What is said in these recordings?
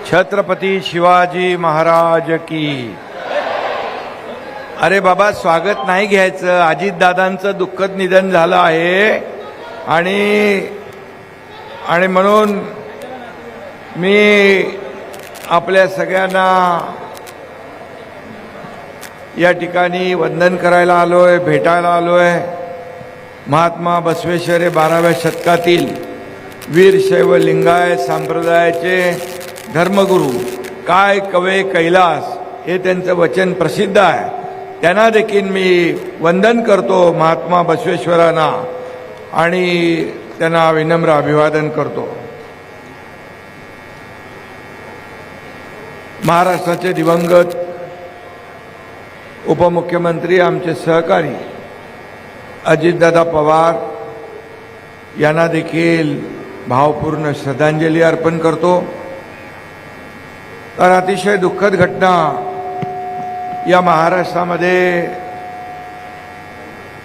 छत्रपती शिवाजी महाराज की। अरे बाबा, स्वागत नाही घ्यायचं. अजितदादांचं दुःखद निधन झालं आहे आणि म्हणून मी आपल्या सगळ्यांना या ठिकाणी वंदन करायला आलोय, भेटायला आलोय. महात्मा बसवेश्वर हे 12व्या शतकातील वीरशैव लिंगायत संप्रदायाचे धर्मगुरू, काय कवे कैलास हे त्यांचं वचन प्रसिद्ध आहे. त्यांना देखील मी वंदन करतो, महात्मा बसवेश्वरांना, आणि त्यांना विनम्र अभिवादन करतो. महाराष्ट्राचे दिवंगत उपमुख्यमंत्री, आमचे सहकारी अजितदादा पवार यांना देखील भावपूर्ण श्रद्धांजली अर्पण करतो. तर अतिशय दुःखद घटना या महाराष्ट्रामध्ये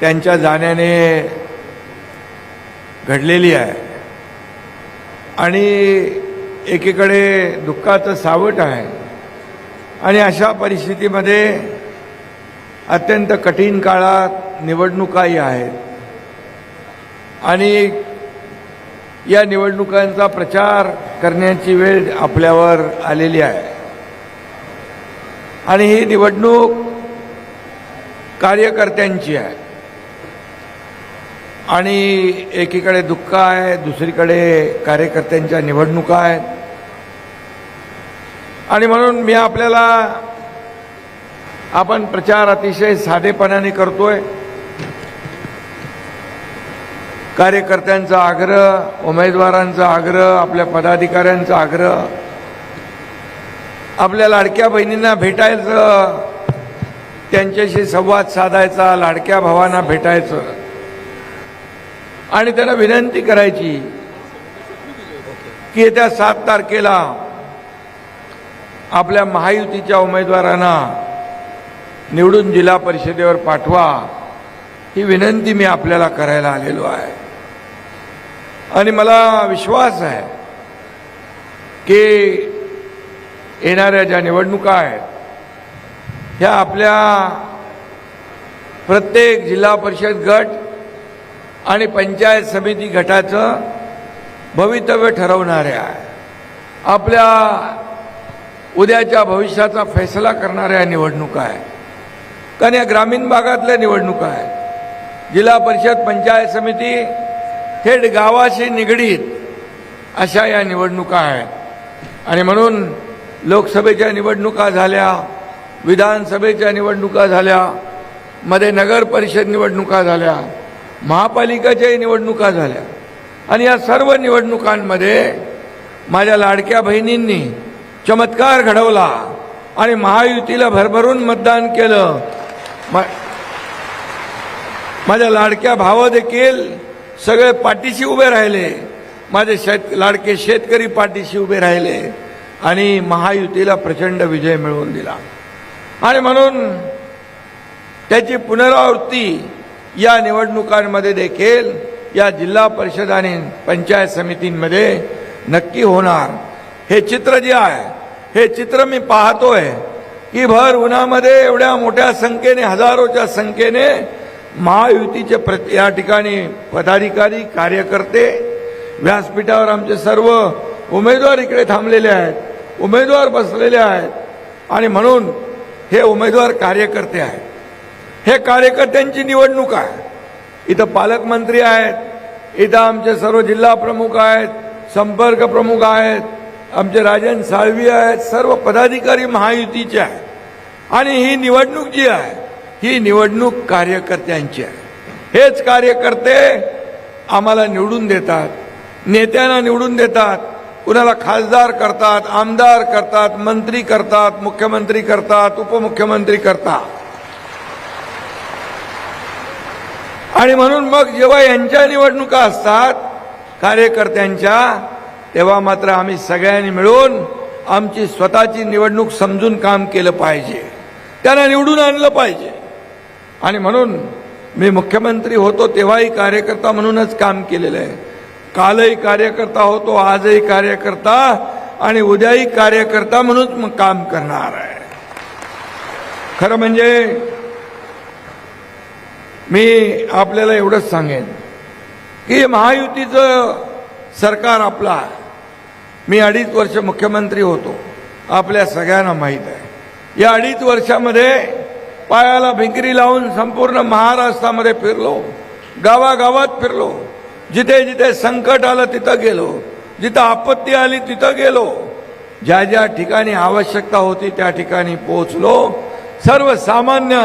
त्यांच्या जाण्याने घडलेली आहे आणि एकीकडे दुःखाचं सावट आहे. आणि अशा परिस्थितीमध्ये अत्यंत कठीण काळात निवडणुकाही आहेत आणि या निवडणुकांचा प्रचार करण्याची वेळ आपल्यावर आलेली आहे. आणि ही निवडणूक कार्यकर्त्यांची आहे आणि एकीकडे दुःख आहे, दुसरीकडे कार्यकर्त्यांच्या निवडणुका आहेत. आणि म्हणून मी आपल्याला, आपण प्रचार अतिशय साधेपणाने करतोय. कार्यकर्त्यांचा आग्रह, उमेदवारांचा आग्रह, आपल्या पदाधिकाऱ्यांचा आग्रह, आपल्या लाडक्या बहिणींना भेटायचं, त्यांच्याशी संवाद साधायचा, लाडक्या भावांना भेटायचं आणि त्यांना विनंती करायची की येत्या 7 तारखेला आपल्या महायुतीच्या उमेदवारांना निवडून जिल्हा परिषदेवर पाठवा. ही विनंती मी आपल्याला करायला आलेलो आहे. आणि मला विश्वास आहे की येणाऱ्या ज्या निवडणुका आहेत ह्या आपल्या प्रत्येक जिल्हा परिषद गट आणि पंचायत समिती गटाचं भवितव्य ठरवणाऱ्या आहे. आपल्या उद्याच्या भविष्याचा फैसला करणाऱ्या निवडणुका आहेत. कारण या ग्रामीण भागातल्या निवडणुका आहेत. जिल्हा परिषद, पंचायत समिती थेट गावाशी निगडीत अशा या निवडणुका आहेत. आणि म्हणून लोकसभेच्या निवडणुका झाल्या, विधानसभेच्या निवडणुका झाल्या, मध्ये नगर परिषद निवडणुका झाल्या, महापालिकेच्याही निवडणुका झाल्या. आणि या सर्व निवडणुकांमध्ये माझ्या लाडक्या बहिणींनी चमत्कार घडवला आणि महायुतीला भरभरून मतदान केलं. माझ्या लाडक्या भाव देखील सगळे पाठीशी उभे राहिले. माझे लाडके शेतकरी पाठीशी उभे राहिले आणि महायुतीला प्रचंड विजय मिळवून दिला. आणि म्हणून त्याची पुनरावृत्ती या निवडणुकांमध्ये देखील या जिल्हा परिषद आणि पंचायत समितींमध्ये नक्की होणार. हे चित्र जे आहे, हे चित्र मी पाहतोय की भर उन्हामध्ये एवढ्या मोठ्या संख्येने, हजारोच्या संख्येने महायुतीचे या ठिकाणी पदाधिकारी, कार्यकर्ते, व्यासपीठावर आमचे सर्व उमेदवार इकडे थांबलेले आहेत, उमेदवार बसलेले आहेत. आणि म्हणून हे उमेदवार कार्यकर्ते आहेत. हे कार्यकर्त्यांची निवडणूक आहे. इथं पालकमंत्री आहेत, इथं आमचे सर्व जिल्हा प्रमुख आहेत, संपर्क प्रमुख आहेत, आमचे राजन साळवी आहेत, सर्व पदाधिकारी महायुतीचे आहेत. आणि ही निवडणूक जी आहे ही निवडणूक कार्यकर्त्यांची आहे. हेच कार्यकर्ते आम्हाला निवडून देतात, नेत्यांना निवडून देतात, कुणाला खासदार करतात, आमदार करतात, मंत्री करतात, मुख्यमंत्री करतात, उपमुख्यमंत्री करतात. आणि म्हणून मग जेव्हा यांच्या निवडणुका असतात कार्यकर्त्यांच्या, तेव्हा मात्र आम्ही सगळ्यांनी मिळून आमची स्वतःची निवडणूक समजून काम केलं पाहिजे, त्यांना निवडून आणलं पाहिजे. आणि म्हणून मी मुख्यमंत्री होतो तेव्हाही कार्यकर्ता म्हणूनच काम केलेलं आहे. कालही कार्यकर्ता होतो, आजही कार्यकर्ता आणि उद्याही कार्यकर्ता म्हणून मग काम करणार आहे. खरं म्हणजे मी आपल्याला एवढंच सांगेन की महायुतीचं सरकार आपलं आहे. मी 2.5 वर्ष मुख्यमंत्री होतो, आपल्या सगळ्यांना माहीत आहे. या 2.5 वर्षामध्ये पायाला भिंगरी लावून संपूर्ण महाराष्ट्रामध्ये फिरलो, गावागावात फिरलो, जिथे जिथे संकट आलं तिथं गेलो, जिथं आपत्ती आली तिथं गेलो, ज्या ज्या ठिकाणी आवश्यकता होती त्या ठिकाणी पोहोचलो. सर्वसामान्य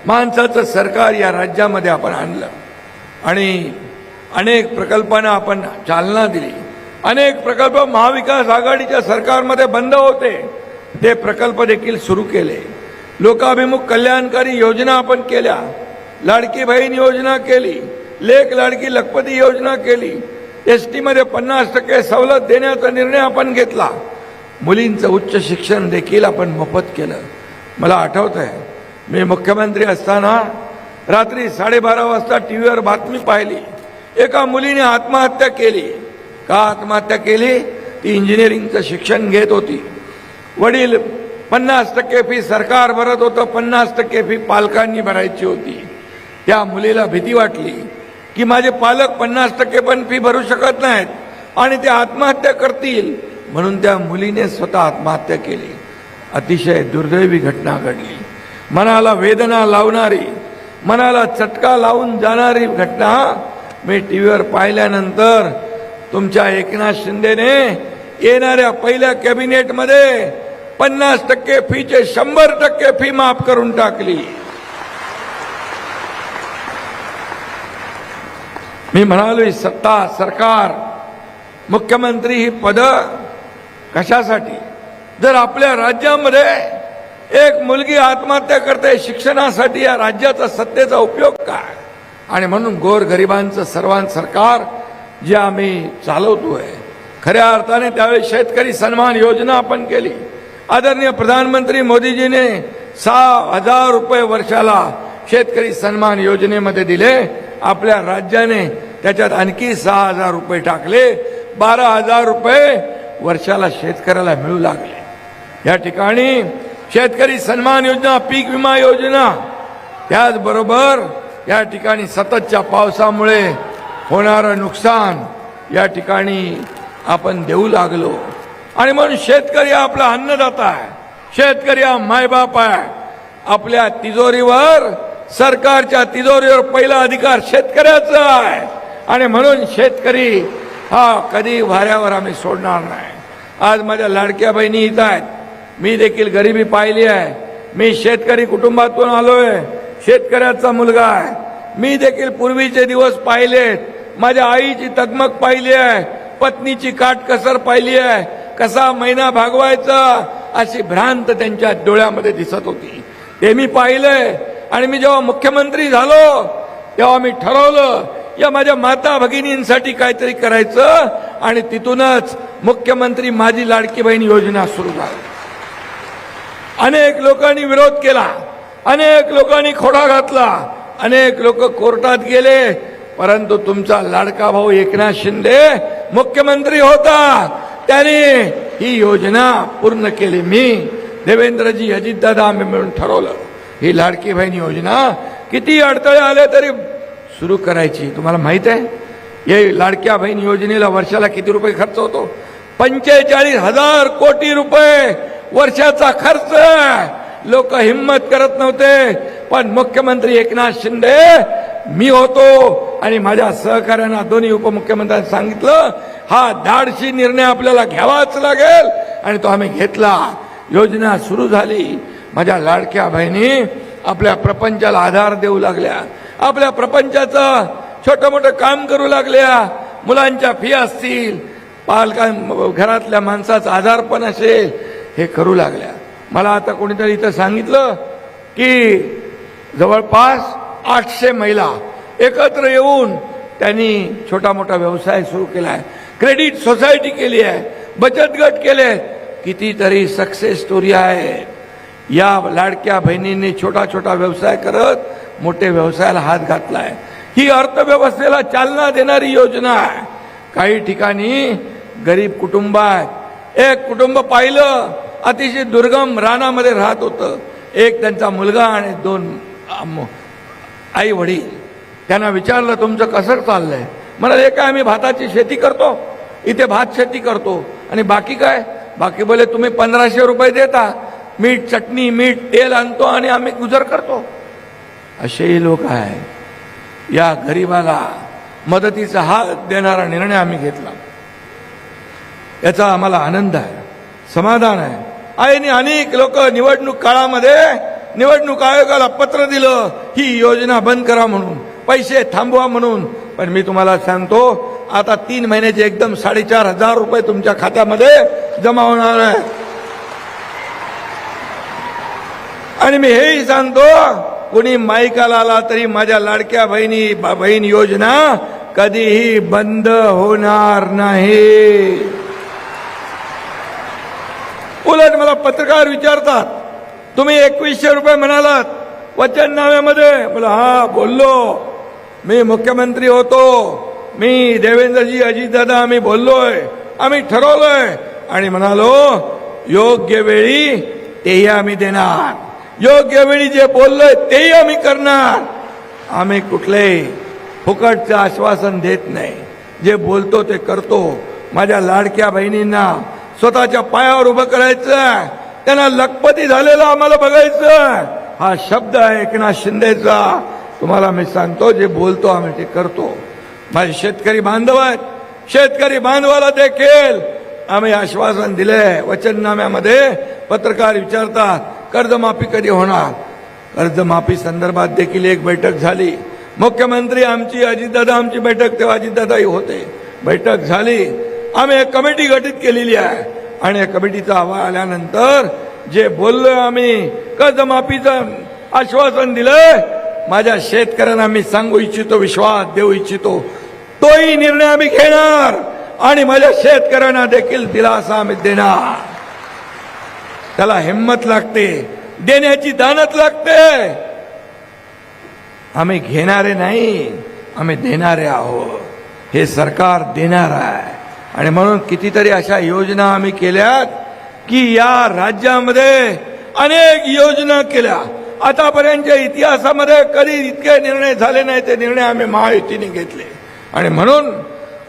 माणसाचं सरकार या राज्यामध्ये आपण आणलं आणि अनेक प्रकल्पांना आपण चालना दिली. अनेक प्रकल्प महाविकास आघाडीच्या सरकारमध्ये बंद होते, ते प्रकल्प देखील सुरू केले. लोकाभिमुख कल्याणकारी योजना आपण केल्या. लाडकी बहीण योजना केली, लेक लाडकी लखपती योजना केली. एसटी मध्ये 50% सवलत देण्याचा निर्णय आपण घेतला. मुलींचं उच्च शिक्षण देखील आपण मोफत केलं. मला आठवत आहे, मी मुख्यमंत्री असताना रात्री 12:30 वाजता टीव्हीवर बातमी पाहिली, एका मुलीने आत्महत्या केली. का आत्महत्या केली? ती इंजिनिअरिंगचं शिक्षण घेत होती. वडील 50% फी सरकार भरत होतं, 50% फी पालकांनी भरायची होती. त्या मुलीला भीती वाटली की माझे पालक 50% पण फी भरू शकत नाहीत आणि ते आत्महत्या करतील, म्हणून त्या मुलीने स्वतः आत्महत्या केली. अतिशय दुर्दैवी घटना घडली. मनाला वेदना लावणारी, मनाला चटका लावून जाणारी घटना मी टीव्हीवर पाहिल्यानंतर तुमच्या एकनाथ शिंदेने येणाऱ्या पहिल्या कॅबिनेटमध्ये 50% फीचे 100% फी माफ करून टाकली. मी म्हणालो, ही सत्ता, सरकार, मुख्यमंत्री ही पद कशासाठी? जर आपल्या राज्यामध्ये एक मुलगी आत्महत्या करते शिक्षणासाठी, या राज्याचा सत्तेचा उपयोग काय? आणि म्हणून गोरगरिबांचं सरकार जे आम्ही चालवतोय, खऱ्या अर्थाने त्यावेळी शेतकरी सन्मान योजना आपण केली. आदरणीय प्रधानमंत्री मोदीजीने 6,000 रुपये वर्षाला शेतकरी सन्मान योजनेमध्ये दिले. आपल्या राज्याने त्याच्यात आणखी 6,000 रुपये टाकले. 12,000 रुपये वर्षाला शेतकऱ्याला मिळू लागले. या ठिकाणी शेतकरी सन्मान योजना, पीक विमा योजना, त्याचबरोबर या ठिकाणी सततच्या पावसामुळे होणारं नुकसान या ठिकाणी आपण देऊ लागलो. आणि म्हणून शेतकरी आपला अन्नदाता आहे, शेतकरी हा मायबाप आहे. आपल्या तिजोरीवर, सरकारच्या तिजोरीवर पहिला अधिकार शेतकऱ्याचा आहे आणि म्हणून शेतकरी हा कधी वाऱ्यावर आम्ही सोडणार नाही. आज माझ्या लाडक्या बहिणी इथं आहेत. मी देखील गरिबी पाहिली आहे. मी शेतकरी कुटुंबातून आलोय, शेतकऱ्याचा मुलगा आहे. मी देखील पूर्वीचे दिवस पाहिलेत. माझ्या आईची तगमग पाहिली आहे, पत्नीची काटकसर पाहिली आहे, कसा महिना भागवायचा अशी भ्रांत त्यांच्या डोळ्यामध्ये दिसत होती. ते मी पाहिलंय. आणि मी जेव्हा मुख्यमंत्री झालो तेव्हा मी ठरवलं या माझ्या माता भगिनींसाठी काहीतरी करायचं आणि तिथूनच मुख्यमंत्री माझी लाडकी बहीण योजना सुरू झाली. अनेक लोकांनी विरोध केला, अनेक लोकांनी खोडा घातला, अनेक लोक कोर्टात गेले, परंतु तुमचा लाडका भाऊ एकनाथ शिंदे मुख्यमंत्री होता, त्याने ही योजना पूर्ण केली. मी, देवेंद्रजी, अजितदादा आम्ही मिळून ठरवलं ही लाडकी बहीण योजना किती अडथळे आले तरी सुरू करायची. तुम्हाला माहित आहे या लाडक्या बहीण योजनेला वर्षाला किती रुपये खर्च होतो? 45,000 कोटी रुपये वर्षाचा खर्च. लोक हिम्मत करत नव्हते, पण मुख्यमंत्री एकनाथ शिंदे मी होतो आणि माझ्या सहकार्यांना, दोन्ही उपमुख्यमंत्र्यांनी सांगितलं हा धाडसी निर्णय आपल्याला घ्यावाच लागेल आणि तो आम्ही घेतला. योजना सुरू झाली. माझ्या लाडक्या बहिणी आपल्या प्रपंचाला आधार देऊ लागल्या, आपल्या प्रपंचाचं छोटं मोठं काम करू लागल्या. मुलांच्या फी असतील, घरातल्या माणसाचा आधारपण असेल, हे करू लागल्या. मला आता कोणीतरी इथं सांगितलं की जवळपास 800 महिला एकत्र येऊन त्यांनी छोटा मोठा व्यवसाय सुरू केला आहे, क्रेडिट सोसायटी केली आहे, बचत गट केले. कितीतरी सक्सेस स्टोरी आहे. या लाडक्या बहिणींनी छोटा छोटा व्यवसाय करत मोठे व्यवसायाला हात घातलाय. ही अर्थव्यवस्थेला चालना देणारी योजना आहे. काही ठिकाणी गरीब कुटुंब आहेत, एक कुटुंब पाहिलं, अतिशय दुर्गम रानामध्ये राहत होतं. एक त्यांचा मुलगा आणि 2 आई वडील. त्यांना विचारलं तुमचं कसं चाललंय? म्हणाले काय आम्ही भाताची शेती करतो, इथे भात शेती करतो आणि बाकी काय? बाकी बोले तुम्ही 1500 रुपये देता, मीठ चटणी मीठ तेल आणतो आणि आम्ही गुजर करतो. असेही लोक आहे. या गरीबाला मदतीचा हात देणारा निर्णय आम्ही घेतला. याचा आम्हाला आनंद आहे, समाधान आहे. आणि अनेक लोक निवडणूक काळामध्ये निवडणूक आयोगाला पत्र दिलं ही योजना बंद करा म्हणून, पैसे थांबवा म्हणून. पण मी तुम्हाला सांगतो आता 3 महिन्याचे एकदम 4,500 रुपये तुमच्या खात्यामध्ये जमा होणार आहे. आणि मी हेही सांगतो कोणी माईकाला आला तरी माझ्या लाडक्या बहीण योजना कधीही बंद होणार नाही. उलट मला पत्रकार विचारतात तुम्ही 2100 रुपये म्हणालात वचननाम्यामध्ये. बोला हा बोललो, मी मुख्यमंत्री होतो, मी देवेंद्रजी अजितदादा आम्ही बोललोय, आम्ही ठरवलंय आणि म्हणालो योग्य वेळी तेही आम्ही देणार, योग्य वेळी जे बोललोय तेही आम्ही करणार. आम्ही कुठलेही फुकटचं आश्वासन देत नाही, जे बोलतो ते करतो. माझ्या लाडक्या बहिणींना स्वतःच्या पायावर उभं करायचं, त्यांना लखपती झालेला आम्हाला बघायचं. हा शब्द आहे एकनाथ शिंदेचा. तुम्हाला मी सांगतो जे बोलतो आम्ही ते करतो. माझे शेतकरी बांधव आहेत, शेतकरी बांधवाला देखील आम्ही आश्वासन दिले. वचननाम्यामध्ये पत्रकार विचारतात कर्जमाफी कधी होणार? कर्जमाफी संदर्भात देखील एक बैठक झाली. मुख्यमंत्री आमची, अजितदादा आमची बैठक, तेव्हा अजितदादाही होते, बैठक झाली. आम्ही एक कमिटी गठीत केलेली आहे आणि या कमिटीचा अहवाल आल्यानंतर जे बोललोय आम्ही कर्जमाफीचं आश्वासन दिलंय, माझ्या शेतकऱ्यांना मी सांगू इच्छितो, विश्वास देऊ इच्छितो, तोही निर्णय आम्ही घेणार आणि माझ्या शेतकऱ्यांना देखील दिलासा आम्ही देणार. त्याला हिंमत लागते, देण्याची दानत लागते. आम्ही घेणारे नाही, आम्ही देणारे आहोत. हे सरकार देणार आहे आणि म्हणून कितीतरी अशा योजना आम्ही केल्यात की या राज्यामध्ये अनेक योजना केल्या. आतापर्यंतच्या इतिहासामध्ये कधी इतके निर्णय झाले नाही, ते निर्णय आम्ही महायुतीने घेतले. आणि म्हणून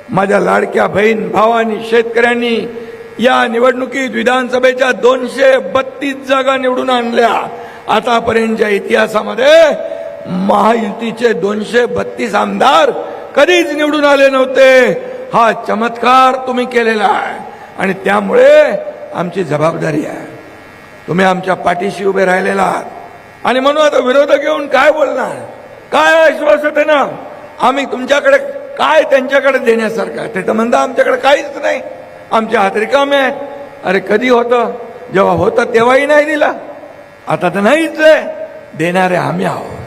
माझ्या लाडक्या बहीण भावांनी, शेतकऱ्यांनी या निवडणुकीत विधानसभेच्या 232 जागा निवडून आणल्या. आतापर्यंतच्या इतिहासामध्ये महायुतीचे 232 आमदार कधीच निवडून आले नव्हते. हा चमत्कार तुम्ही केलेला आहे आणि त्यामुळे आमची जबाबदारी आहे. तुम्ही आमच्या पाठीशी उभे राहिलेला आहात आणि म्हणून आता विरोधक येऊन काय बोलणार, काय आश्वासन आहे ना, आम्ही तुमच्याकडे काय त्यांच्याकडे देण्यासारखं? ते तर म्हणता आमच्याकडे काहीच नाही, आमच्या हात रिकामे आहेत. अरे कधी होतं? जेव्हा होतं तेव्हाही नाही दिला, आता तर नाहीच आहे. देणारे आम्ही आहोत.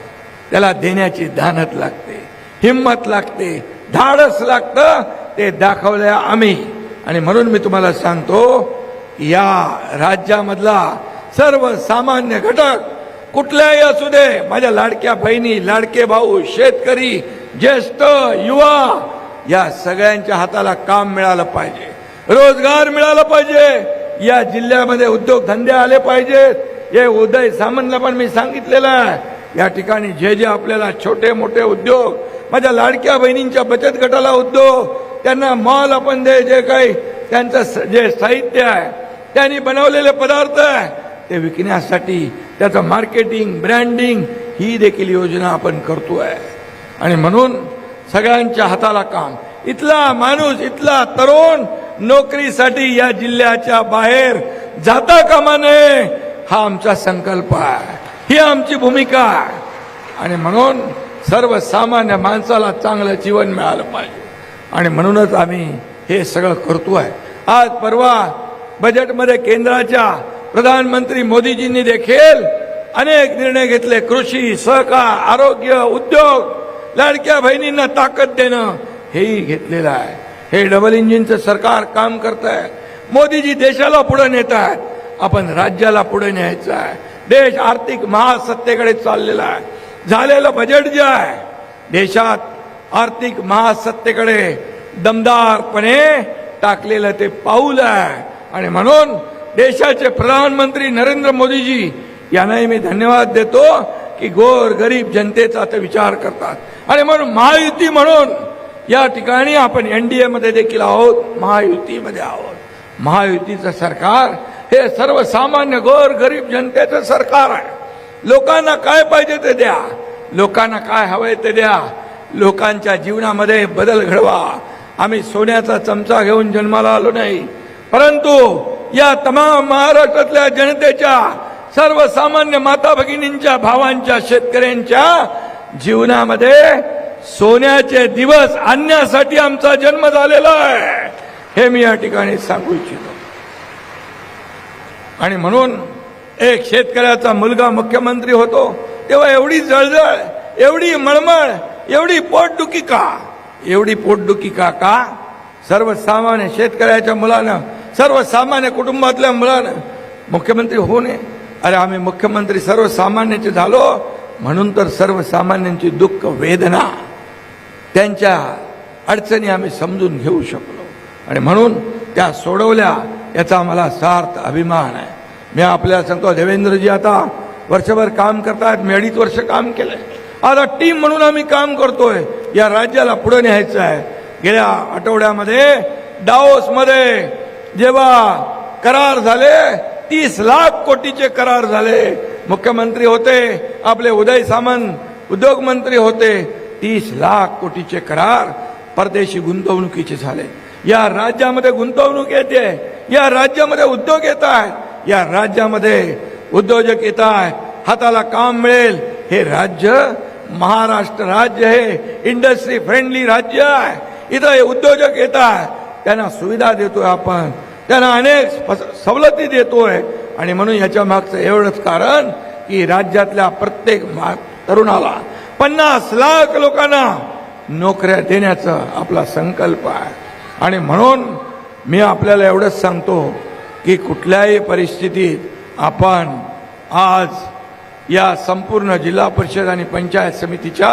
त्याला देण्याची दानत लागते, हिंमत लागते, धाडस लागतं, ते दाखवलंय आम्ही. आणि म्हणून मी तुम्हाला सांगतो या राज्यामधला सर्वसामान्य घटक कुठल्याही असू दे, माझ्या लाडक्या बहिणी, लाडके भाऊ, शेतकरी, ज्येष्ठ, युवा, या सगळ्यांच्या हाताला काम मिळालं पाहिजे, रोजगार मिळाला पाहिजे, या जिल्ह्यामध्ये उद्योगधंदे आले पाहिजेत. हे उदय सामंतला पण मी सांगितलेलं आहे, या ठिकाणी जे जे आपल्याला छोटे मोठे उद्योग, माझ्या लाडक्या बहिणींच्या बचत गटाला उद्योग, त्यांना मॉल आपण दे, जे काही त्यांचं जे साहित्य आहे, त्यांनी बनवलेले पदार्थ आहे ते विकण्यासाठी त्याचं मार्केटिंग, ब्रँडिंग, ही देखील योजना आपण करतोय. आणि म्हणून सगळ्यांच्या हाताला काम. इथला माणूस, इथला तरुण नोकरीसाठी या जिल्ह्याच्या बाहेर जाता कामा नये, हा आमचा संकल्प आहे, ही आमची भूमिका आहे. आणि म्हणून सर्वसामान्य माणसाला चांगलं जीवन मिळालं पाहिजे आणि म्हणूनच आम्ही हे सगळं करतोय. आज परवा बजेटमध्ये केंद्राच्या प्रधानमंत्री मोदीजींनी देखील अनेक निर्णय घेतले. कृषी, सहकार, आरोग्य, उद्योग, लाडक्या बहिणींना ताकद देणं, हेही घेतलेलं आहे. हे डबल इंजिनचं सरकार काम करत आहे. मोदीजी देशाला पुढे नेत आहेत, आपण राज्याला पुढे न्यायचं आहे. देश आर्थिक महासत्तेकडे चाललेला आहे. झालेलं बजेट जे आहे देशात आर्थिक महासत्तेकडे दमदारपणे टाकलेलं ते पाऊल आहे आणि म्हणून देशाचे प्रधानमंत्री नरेंद्र मोदीजी यांनाही मी धन्यवाद देतो की गोर गरीब जनतेचा ते विचार करतात। आणि म्हणून महायुती म्हणून या ठिकाणी आपण एनडीए मध्ये देखील आहोत, महायुतीमध्ये आहोत। महायुतीचं सरकार हे सर्वसामान्य गोर गरीब जनतेचं सरकार आहे। लोकांना काय पाहिजे ते द्या, लोकांना काय हवंय ते द्या, लोकांच्या जीवनामध्ये बदल घडवा। आम्ही सोन्याचा चमचा घेऊन जन्माला आलो नाही, परंतु या तमाम महाराष्ट्रातल्या जनतेच्या, सर्वसामान्य माता भगिनींच्या, भावांच्या, शेतकऱ्यांच्या जीवनामध्ये सोन्याचे दिवस आणण्यासाठी आमचा जन्म झालेला आहे, हे मी या ठिकाणी सांगू इच्छितो। आणि म्हणून एक शेतकऱ्याचा मुलगा मुख्यमंत्री होतो तेव्हा एवढी जळजळ, एवढी मळमळ, एवढी पोटदुखी का? एवढी पोटदुखी का? सर्वसामान्य शेतकऱ्याच्या मुलानं, सर्वसामान्य कुटुंबातल्या मुलानं मुख्यमंत्री होऊ नये? अरे आम्ही मुख्यमंत्री सर्वसामान्याचे झालो म्हणून तर सर्वसामान्यांची दुःख, वेदना, त्यांच्या अडचणी आम्ही समजून घेऊ शकलो आणि म्हणून त्या सोडवल्या, याचा आम्हाला सार्थ अभिमान आहे। मी आपल्याला सांगतो, देवेंद्रजी आता वर्षभर काम करतात, मी 2.5 वर्ष काम केलंय। आता टीम म्हणून आम्ही काम करतोय, या राज्याला पुढे न्यायचं आहे। गेल्या आठवड्यामध्ये दाओसमध्ये जेव्हा करार झाले, 30 लाख कोटीचे करार झाले, मुख्यमंत्री होते आपले उदय सामंत, उद्योग मंत्री होते, 30 लाख कोटीचे करार परदेशी गुंतवणुकीचे झाले। या राज्यामध्ये गुंतवणूक येते, या राज्यामध्ये उद्योग येत आहेत, या राज्यामध्ये उद्योजक येत आहेत, हाताला काम मिळेल। हे राज्य महाराष्ट्र राज्य हे इंडस्ट्री फ्रेंडली राज्य आहे। इथं उद्योजक येत आहेत, त्यांना सुविधा देतोय आपण, त्यांना अनेक सवलती देतोय। आणि म्हणून याच्या मागचं एवढंच कारण की राज्यातल्या प्रत्येक तरुणाला 50 लाख लोकांना नोकऱ्या देण्याचा आपला संकल्प आहे। आणि म्हणून मी आपल्याला एवढंच सांगतो की कुठल्याही परिस्थितीत आपण आज या संपूर्ण जिल्हा परिषद आणि पंचायत समितीच्या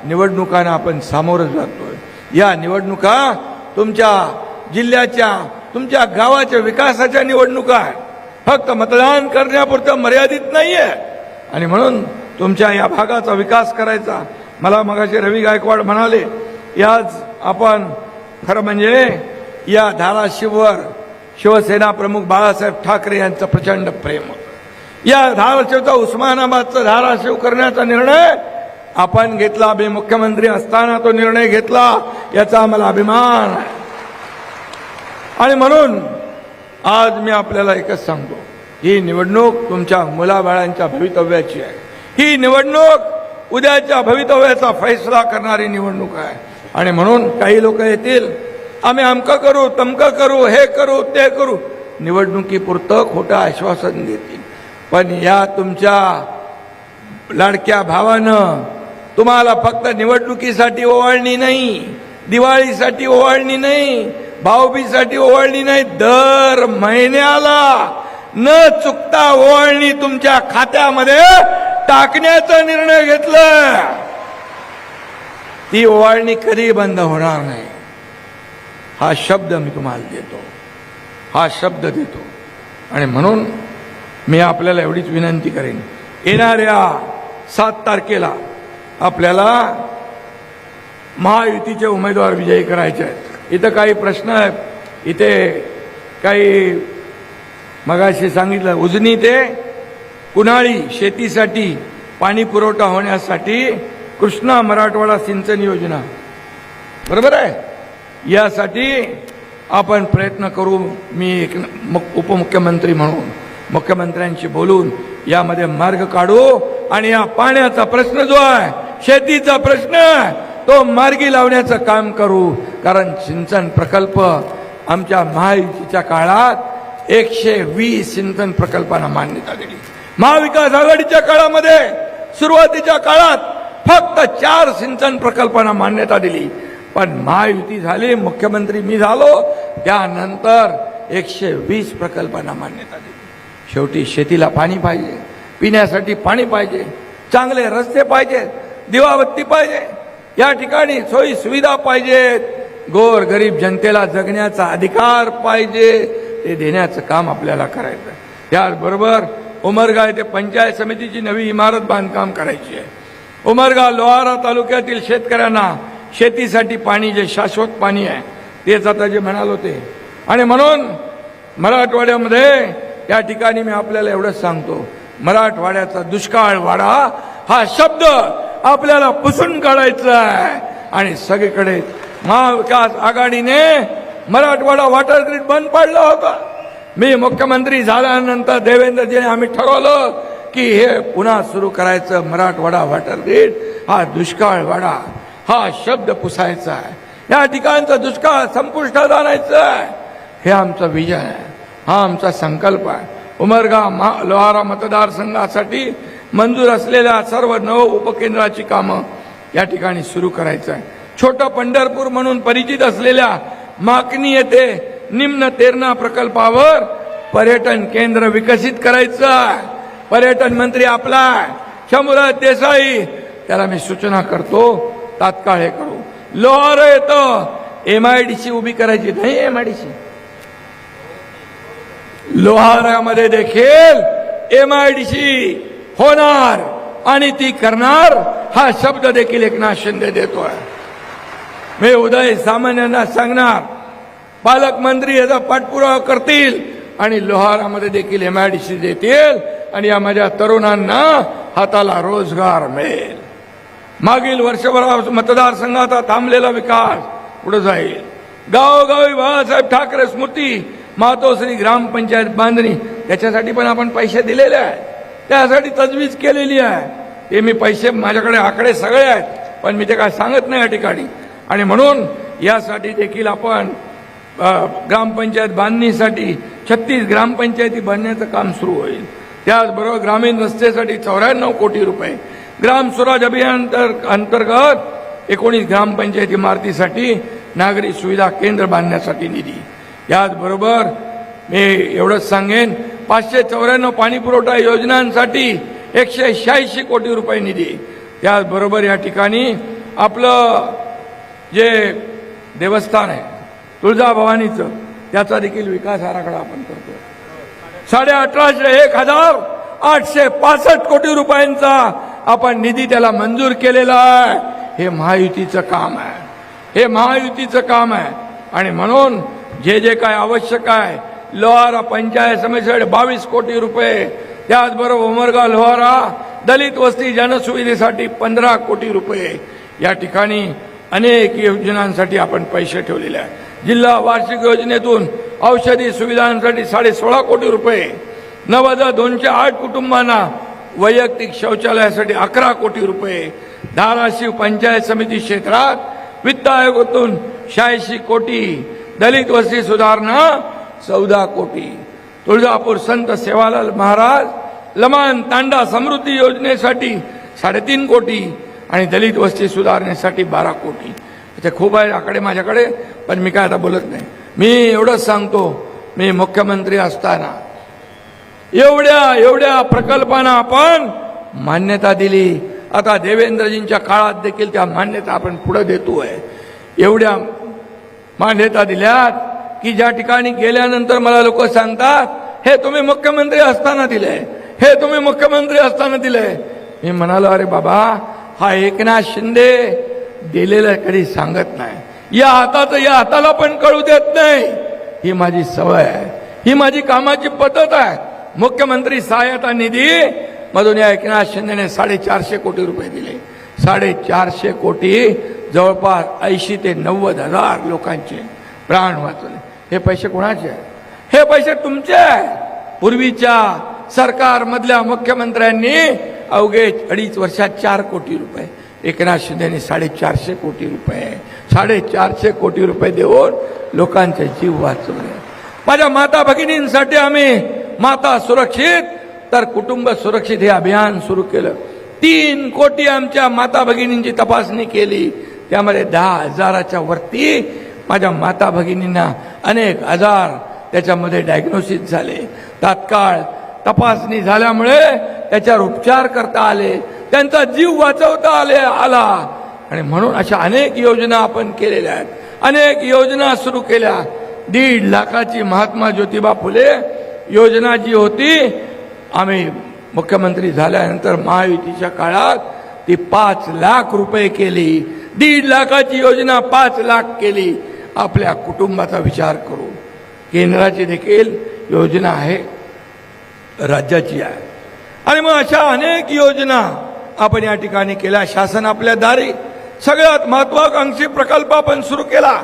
निवडणुकांना आपण सामोरं जातोय। या निवडणुका तुमच्या जिल्ह्याच्या, तुमच्या गावाच्या विकासाच्या निवडणुका आहेत, फक्त मतदान करण्यापुरतं मर्यादित नाहीये। आणि म्हणून तुमच्या या भागाचा विकास करायचा। मला मगाशी रवी गायकवाड म्हणाले, याच आपण खरं म्हणजे या धाराशिववर शिवसेना प्रमुख बाळासाहेब ठाकरे यांचं प्रचंड प्रेम होतं। या धाराशिवचा, उस्मानाबादचा धाराशिव करण्याचा निर्णय आपण घेतला, मी मुख्यमंत्री असताना तो निर्णय घेतला, याचा आम्हाला अभिमान आहे। आणि म्हणून आज मी आपल्याला एकच सांगतो, ही निवडणूक तुमच्या मुलाबाळांच्या भवितव्याची आहे। ही निवडणूक उद्याच्या भवितव्याचा फैसला करणारी निवडणूक आहे। आणि म्हणून काही लोक येतील, आम्ही अमकं करू, तमकं करू, हे करू, ते करू, निवडणुकीपुरतं खोटं आश्वासन देतील। पण या तुमच्या लाडक्या भावानं तुम्हाला फक्त निवडणुकीसाठी ओवाळणी नाही, दिवाळीसाठी ओवाळणी नाही, भाऊबीजेसाठी ओवाळणी नाही, दर महिन्याला न चुकता ओवाळणी तुमच्या खात्यामध्ये टाकण्याचा निर्णय घेतला। ती ओवाळणी कधी बंद होणार नाही, हा शब्द मी तुम्हाला देतो, हा शब्द देतो। आणि म्हणून मी आपल्याला एवढीच विनंती करेन, येणाऱ्या 7 तारखेला आपल्याला महायुतीचे उमेदवार विजयी करायचे आहेत। इथं काही प्रश्न आहेत, इथे काही मगाशी सांगितलं, उजनी ते कुणाळी शेतीसाठी पाणी पुरवठा होण्यासाठी कृष्णा मराठवाडा सिंचन योजना, बरोबर आहे, यासाठी आपण प्रयत्न करू। मी एक उपमुख्यमंत्री म्हणून मुख्यमंत्र्यांशी बोलून यामध्ये मार्ग काढू आणि या पाण्याचा प्रश्न जो आहे, शेतीचा प्रश्न आहे, तो मार्गी लावण्याचं काम करू। कारण सिंचन प्रकल्प आमच्या महायुतीच्या काळात 120 सिंचन प्रकल्पांना मान्यता दिली। महाविकास आघाडीच्या काळामध्ये सुरुवातीच्या काळात फक्त 4 सिंचन प्रकल्पांना मान्यता दिली। पण महायुती झाली, मुख्यमंत्री मी झालो, त्यानंतर 120 प्रकल्पांना मान्यता दिली। शेवटी शेतीला पाणी पाहिजे, पिण्यासाठी पाणी पाहिजे, चांगले रस्ते पाहिजे, दिवाबत्ती पाहिजे, या ठिकाणी सोयी सुविधा पाहिजेत, गोर गरीब जनतेला जगण्याचा अधिकार पाहिजे, ते देण्याचं काम आपल्याला करायचं आहे. त्याचबरोबर उमरगा येथे पंचायत समितीची नवी इमारत बांधकाम करायची आहे. उमरगा लोहारा तालुक्यातील शेतकऱ्यांना शेतीसाठी पाणी जे शाश्वत पाणी आहे तेच आता जे म्हणाल होते. आणि म्हणून मराठवाड्यामध्ये या ठिकाणी मी आपल्याला एवढंच सांगतो, मराठवाड्याचा दुष्काळ वाडा हा शब्द आपल्याला पुसून काढायचा आहे. आणि सगळीकडे महाविकास आघाडीने मराठवाडा वॉटर ग्रीड बंद पाडला होता. मी मुख्यमंत्री झाल्यानंतर देवेंद्रजीने आम्ही ठरवलं की हे पुन्हा सुरू करायचं. मराठवाडा वॉटर ग्रीड हा दुष्काळ वाडा हा शब्द पुसायचा आहे. या ठिकाणचा दुष्काळ संपुष्टात आणायचा आहे. हे आमचा विजय आहे, हा आमचा संकल्प आहे. उमरगा लोहारा मतदारसंघासाठी मंजूर असलेल्या सर्व 9 उपकेंद्राची कामं या ठिकाणी सुरू करायचं आहे. छोटं पंढरपूर म्हणून परिचित असलेल्या माकणी येथे निम्न तेरणा प्रकल्पावर पर्यटन केंद्र विकसित करायचं आहे. पर्यटन मंत्री आपला शंभूराज देसाई, त्याला मी सूचना करतो तात्काळ हे करू. लोहारा येतं MIDC उभी करायची नाही. MIDC लोहारामध्ये देखील MIDC होणार आणि ती करणार हा शब्द देखील एकनाथ शिंदे देतोय. मी उदय सामंतांना सांगणार, पालकमंत्री याचा पाठपुरावा करतील आणि लोहारामध्ये देखील MIDC देतील आणि या माझ्या तरुणांना हाताला रोजगार मिळेल. मागील वर्षभरात मतदारसंघाचा थांबलेला विकास पुढे जाईल. गावोगावी बाळासाहेब ठाकरे स्मृती मातोश्री ग्रामपंचायत बांधणी, त्याच्यासाठी पण आपण पैसे दिलेले आहेत, त्यासाठी तजवीज केलेली आहे. ते मी पैसे, माझ्याकडे आकडे सगळे आहेत, पण मी ते काय सांगत नाही या ठिकाणी. आणि म्हणून यासाठी देखील आपण ग्रामपंचायत बांधणीसाठी 36 ग्रामपंचायती बांधण्याचं काम सुरू होईल. त्याचबरोबर ग्रामीण रस्त्यासाठी 94 कोटी रुपये, ग्राम स्वराज अभियान अंतर्गत 19 ग्रामपंचायत इमारतीसाठी नागरी सुविधा केंद्र बांधण्यासाठी निधी. याचबरोबर मी एवढंच सांगेन, 594 पाणी पुरवठा योजनांसाठी 186 कोटी रुपये निधी. त्याचबरोबर या ठिकाणी आपलं जे देवस्थान आहे तुळजाभवानीचं, त्याचा देखील विकास आराखडा आपण करतो. 1,865 कोटी रुपयांचा आपण निधी त्याला मंजूर केलेला आहे. हे महायुतीचं काम आहे, हे महायुतीचं काम आहे. आणि म्हणून जे जे काय आवश्यक आहे, लोहारा पंचायत समितीसाठी 22 कोटी रुपये, त्याचबरोबर उमरगा लोहारा दलित वस्ती जनसुविधेसाठी 15 कोटी रुपये, या ठिकाणी अनेक योजनांसाठी आपण पैसे ठेवलेले आहेत. जिल्हा वार्षिक योजनेतून औषधी सुविधांसाठी 16.5 कोटी रुपये, 9,208 कुटुंबांना वैयक्तिक शौचालयासाठी 11 कोटी रुपये, धाराशिव पंचायत समिती क्षेत्रात वित्त आयोगातून 86 कोटी, दलित वस्ती सुधारणा 14 कोटी, तुळजापूर संत सेवालाल महाराज लमान तांडा समृद्धी योजनेसाठी 3.5 कोटी आणि दलित वस्ती सुधारण्यासाठी 12 कोटी. ते खूप आहे आकडे माझ्याकडे, पण मी काय आता बोलत नाही. मी एवढंच सांगतो, मी मुख्यमंत्री असताना एवढ्या प्रकल्पांना आपण मान्यता दिली. आता देवेंद्रजींच्या काळात देखील त्या मान्यता आपण पुढे देतोय. एवढ्या मान्यता दिल्यात की ज्या ठिकाणी गेल्यानंतर मला लोक सांगतात, हे तुम्ही मुख्यमंत्री असताना दिले, हे तुम्ही मुख्यमंत्री असताना दिले. मी म्हणालो, अरे बाबा, हा एकनाथ शिंदे दिलेलं कधी सांगत नाही, या हाताचं या हाताला पण कळू देत नाही. ही माझी सवय आहे, ही माझी कामाची पद्धत आहे. मुख्यमंत्री सहायता निधी मधून या एकनाथ शिंदेने 450 कोटी रुपये दिले. 450 कोटी, जवळपास 80 ते 90 हजार लोकांचे प्राण वाचवले. हे पैसे कोणाचे आहेत? हे पैसे तुमचे आहेत. पूर्वीच्या सरकारमधल्या मुख्यमंत्र्यांनी अवघे 2.5 वर्षात 4 कोटी रुपये, एकनाथ शिंदेने 450 कोटी रुपये, 450 कोटी रुपये देऊन लोकांचे जीव वाचवले. माझ्या माता भगिनींसाठी आम्ही माता सुरक्षित तर कुटुंब सुरक्षित हे अभियान सुरू केलं. 3 कोटी आमच्या माता भगिनींची तपासणी केली. त्यामध्ये 10,000च्या वरती माझ्या माता भगिनींना अनेक आजार त्याच्यामध्ये डायग्नोसिस झाले. तात्काळ तपासणी झाल्यामुळे त्याच्यावर उपचार करता आले, त्यांचा जीव वाचवता आला. आणि म्हणून अशा अनेक योजना आपण केलेल्या आहेत, अनेक योजना सुरू केल्या. 1.5 लाखाची महात्मा ज्योतिबा फुले योजना जी होती, आम्ही मुख्यमंत्री झाल्यानंतर महायुतीच्या काळात ती 5 लाख रुपये केली. 1.5 लाखाची योजना 5 लाख केली. आपल्या कुटुंबाचा विचार करू. केंद्राची देखील योजना आहे, राज्याची आहे. आणि मग अशा अनेक योजना आपण या ठिकाणी केल्या. शासन आपल्या दारी सगळ्यात महत्वाकांक्षी प्रकल्प आपण सुरू केला.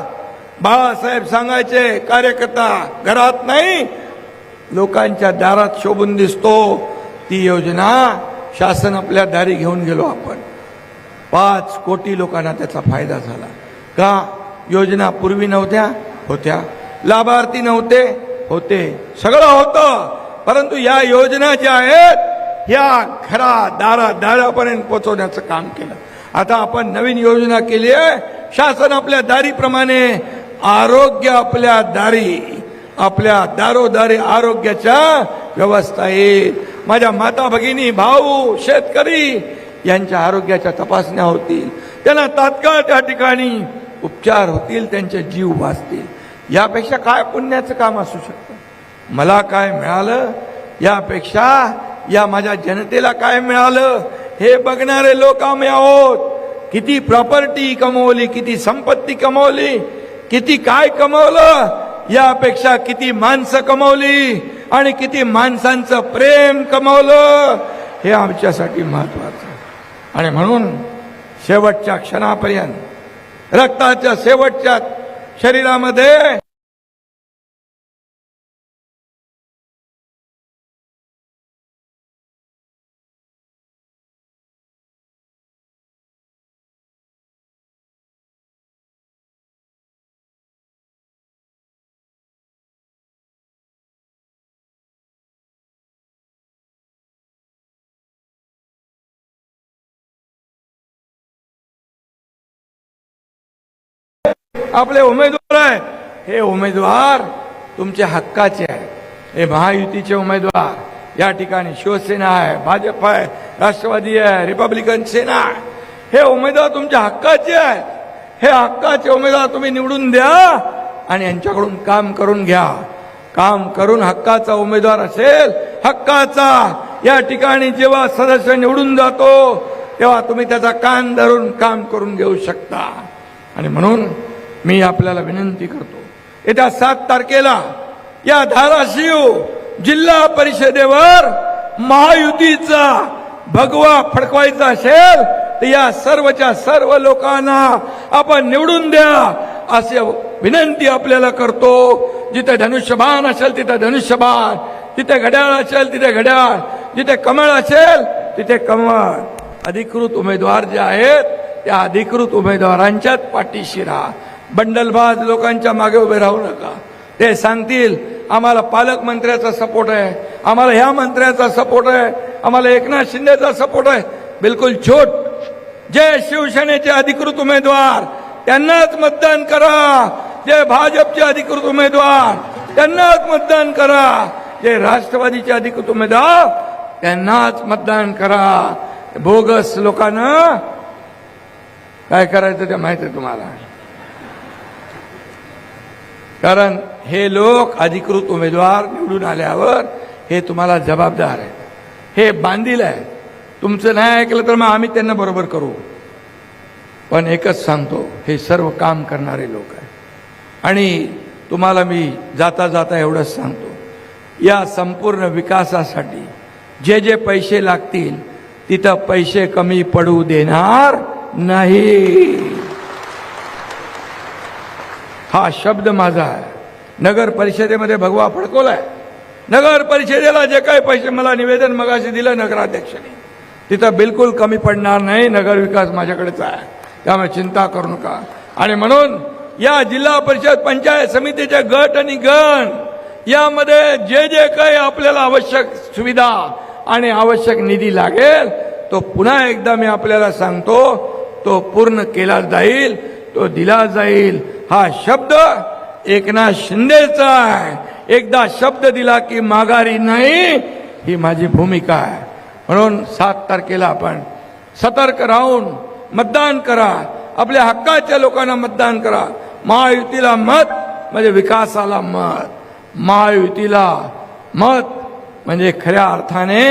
बाळासाहेब सांगायचे, कार्यकर्ता घरात नाही लोकांच्या दारात शोभून दिसतो. ती योजना शासन आपल्या दारी घेऊन गेलो आपण. 5 कोटी लोकांना त्याचा फायदा झाला. का? योजना पूर्वी नव्हत्या, होत्या. लाभार्थी नव्हते, होते. सगळं होतं. परंतु या योजना ज्या आहेत या दारापर्यंत पोहोचवण्याचं काम केलं. आता आपण नवीन योजना केली आहे. शासन आपल्या दारीप्रमाणे आरोग्य आपल्या दारी, आपल्या दारोदारी आरोग्याच्या व्यवस्था येईल. माझ्या माता भगिनी, भाऊ, शेतकरी यांच्या आरोग्याच्या तपासण्या होतील. त्यांना तात्काळ त्या ठिकाणी उपचार होतील, त्यांचे जीव वाचतील. यापेक्षा काय पुण्याचं काम असू शकतं? मला काय मिळालं यापेक्षा या माझ्या जनतेला काय मिळालं हे बघणारे लोक आम्ही आहोत. किती प्रॉपर्टी कमवली, किती संपत्ती कमवली, किती काय कमवलं यापेक्षा किती माणसं कमवली आणि किती माणसांचं प्रेम कमवलं हे आमच्यासाठी महत्वाचं आहे. आणि म्हणून शेवटच्या क्षणापर्यंत रक्ताच्या शेवटच्या शरीरामध्ये आपले उमेदवार आहेत. हे उमेदवार तुमच्या हक्काचे आहेत. हे महायुतीचे उमेदवार या ठिकाणी शिवसेना आहे, भाजप आहे, राष्ट्रवादी आहे, रिपब्लिकन सेना आहे. हे उमेदवार तुमच्या हक्काचे आहेत. हे हक्काचे उमेदवार तुम्ही निवडून द्या आणि यांच्याकडून काम करून घ्या. काम करून हक्काचा उमेदवार असेल, हक्काचा या ठिकाणी जेव्हा सदस्य निवडून जातो तेव्हा तुम्ही त्याचा कान धरून काम करून घेऊ शकता. आणि म्हणून मी आपल्याला विनंती करतो, येत्या 7 तारखेला या धाराशिव जिल्हा परिषदेवर महायुतीचा भगवा फडकवायचा असेल तर या सर्वच्या सर्व लोकांना आपण निवडून द्या असे विनंती आपल्याला करतो. जिथे धनुष्यबाण असेल तिथे धनुष्यबाण, जिथे घड्याळ असेल तिथे घड्याळ, जिथे कमळ असेल तिथे कमळ. अधिकृत उमेदवार जे आहेत त्या अधिकृत उमेदवारांच्याच पाठीशी राहा. बंडलबाज लोकांच्या मागे उभे राहू नका. ते सांगतील आम्हाला पालकमंत्र्याचा सपोर्ट आहे, आम्हाला ह्या मंत्र्याचा सपोर्ट आहे, आम्हाला एकनाथ शिंदेचा सपोर्ट आहे. बिलकुल छोट. जे शिवसेनेचे अधिकृत उमेदवार त्यांनाच मतदान करा. जे भाजपचे अधिकृत उमेदवार त्यांनाच मतदान करा. जे राष्ट्रवादीचे अधिकृत उमेदवार त्यांनाच मतदान करा. बोगस लोकांना काय करायचं ते माहिती आहे तुम्हाला. कारण हे लोक अधिकृत उमेदवार निवडून आल्यावर हे तुम्हाला जबाबदार आहेत. हे बांधील आहे. तुमचं नाही ऐकलं तर मग आम्ही त्यांना बरोबर करू. पण एकच सांगतो, हे सर्व काम करणारे लोक आहेत. आणि तुम्हाला मी जाता जाता एवढंच सांगतो, या संपूर्ण विकासासाठी जे जे पैसे लागतील तिथं पैसे कमी पडू देणार नाही. हा शब्द माझा आहे. नगर परिषदेमध्ये भगवा फडकवलाय. नगर परिषदेला जे काही पैसे मला निवेदन मगाशी दिलं नगराध्यक्षांनी, तिथं बिलकुल कमी पडणार नाही. नगर विकास माझ्याकडेच आहे, त्यामुळे चिंता करू नका. आणि म्हणून या जिल्हा परिषद पंचायत समितीचे गट आणि गण यामध्ये जे जे काही आपल्याला आवश्यक सुविधा आणि आवश्यक निधी लागेल तो पुन्हा एकदा मी आपल्याला सांगतो, तो पूर्ण केला जाईल, तो दिला जाईल. हा शब्द एकनाथ शिंदेचा आहे. एकदा शब्द दिला की माघारी नाही, ही माझी भूमिका आहे. म्हणून 7 तारखेला आपण सतर्क राहून मतदान करा. आपल्या हक्काच्या लोकांना मतदान करा. महायुतीला मत, म्हणजे विकासाला मत, महायुतीला मत, म्हणजे खऱ्या अर्थाने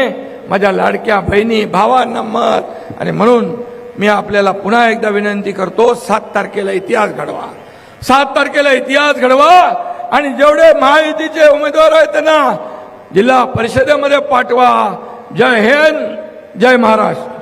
माझ्या लाडक्या बहिणी भावांना मत. आणि म्हणून मी आपल्याला पुन्हा एकदा विनंती करतो, 7 तारखेला इतिहास घडवा, 7 तारखेला इतिहास घडवा आणि जेवढे महायुतीचे उमेदवार आहेत त्यांना जिल्हा परिषदेमध्ये पाठवा. जय हिंद, जय महाराष्ट्र.